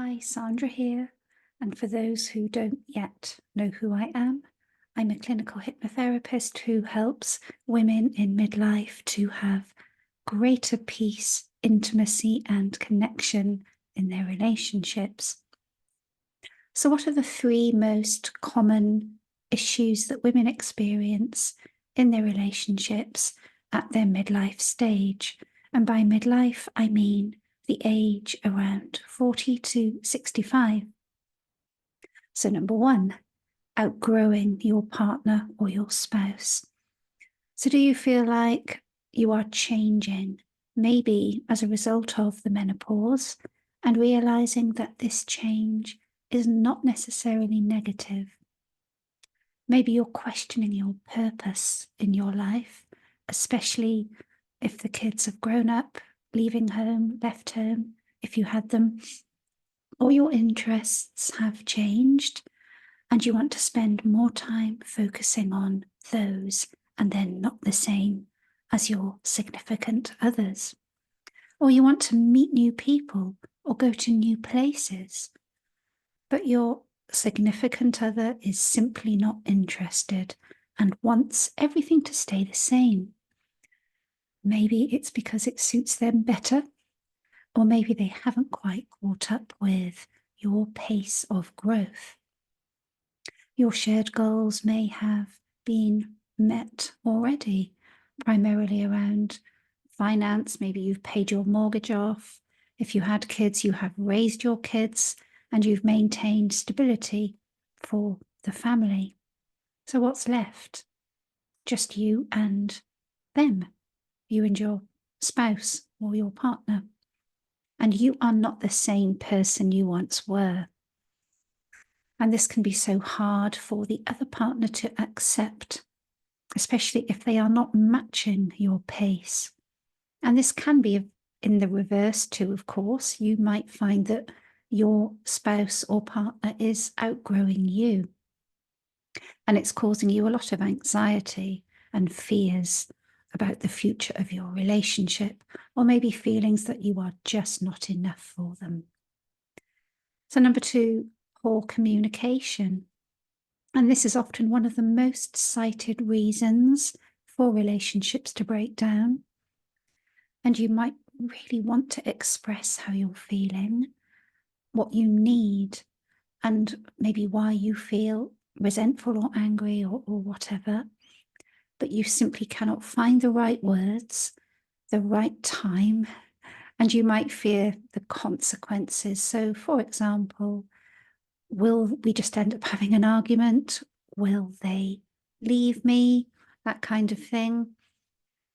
Hi, Sandra here. And for those who don't yet know who I am, I'm a clinical hypnotherapist who helps women in midlife to have greater peace, intimacy, and connection in their relationships. So, what are the three most common issues that women experience in their relationships at their midlife stage? And by midlife, I mean the age around 40 to 65. So, number one, outgrowing your partner or your spouse. So, do you feel like you are changing, maybe as a result of the menopause, and realizing that this change is not necessarily negative? Maybe you're questioning your purpose in your life, especially if the kids have grown up, leaving home, left home, if you had them, or your interests have changed and you want to spend more time focusing on those and then not the same as your significant others. Or you want to meet new people or go to new places, but your significant other is simply not interested and wants everything to stay the same. Maybe it's because it suits them better, or maybe they haven't quite caught up with your pace of growth. Your shared goals may have been met already, primarily around finance. Maybe you've paid your mortgage off. If you had kids, you have raised your kids and you've maintained stability for the family. So what's left? Just you and them, you and your spouse or your partner. And you are not the same person you once were. And this can be so hard for the other partner to accept, especially if they are not matching your pace. And this can be in the reverse too, of course. You might find that your spouse or partner is outgrowing you. And it's causing you a lot of anxiety and fears about the future of your relationship, or maybe feelings that you are just not enough for them. So number two, poor communication. And this is often one of the most cited reasons for relationships to break down. And you might really want to express how you're feeling, what you need, and maybe why you feel resentful or angry or whatever. But you simply cannot find the right words, the right time, and you might fear the consequences. So, for example, will we just end up having an argument? Will they leave me? That kind of thing.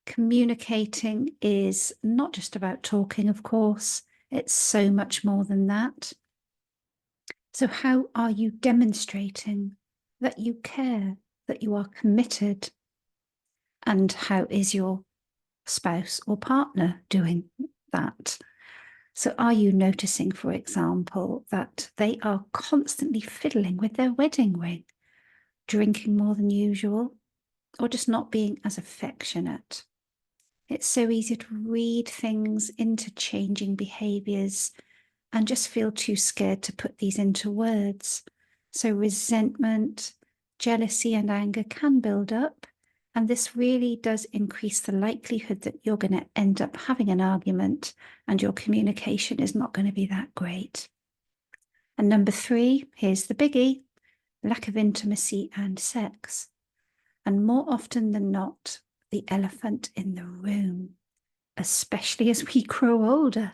Communicating is not just about talking, of course. It's so much more than that. So how are you demonstrating that you care, that you are committed? And how is your spouse or partner doing that? So are you noticing, for example, that they are constantly fiddling with their wedding ring, drinking more than usual, or just not being as affectionate? It's so easy to read things into changing behaviours and just feel too scared to put these into words. So resentment, jealousy, and anger can build up. And this really does increase the likelihood that you're going to end up having an argument and your communication is not going to be that great. And number three, here's the biggie, lack of intimacy and sex. And more often than not, the elephant in the room, especially as we grow older.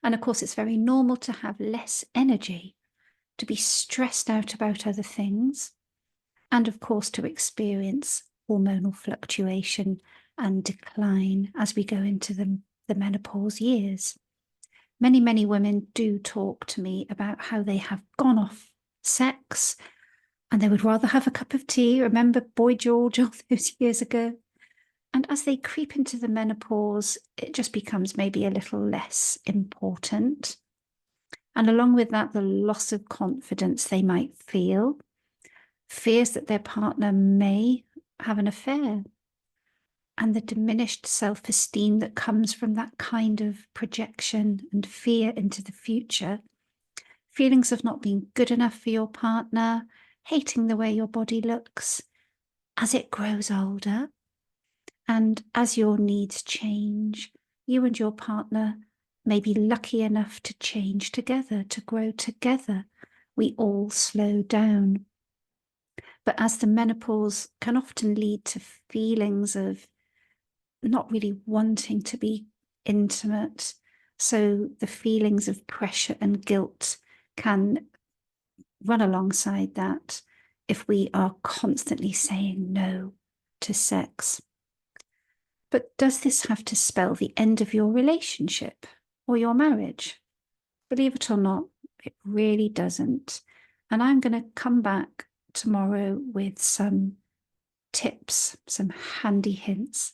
And of course, it's very normal to have less energy, to be stressed out about other things, and of course, to experience hormonal fluctuation and decline as we go into the menopause years. Many, many women do talk to me about how they have gone off sex and they would rather have a cup of tea. Remember Boy George all those years ago? And as they creep into the menopause, it just becomes maybe a little less important. And along with that, the loss of confidence they might feel, fears that their partner may have an affair, and the diminished self-esteem that comes from that kind of projection and fear into the future feelings of not being good enough for your partner, hating the way your body looks as it grows older. And as your needs change, you and your partner may be lucky enough to change together, to grow together. We all slow down. But as the menopause can often lead to feelings of not really wanting to be intimate, so the feelings of pressure and guilt can run alongside that if we are constantly saying no to sex. But does this have to spell the end of your relationship or your marriage? Believe it or not, it really doesn't. And I'm going to come back tomorrow with some tips, some handy hints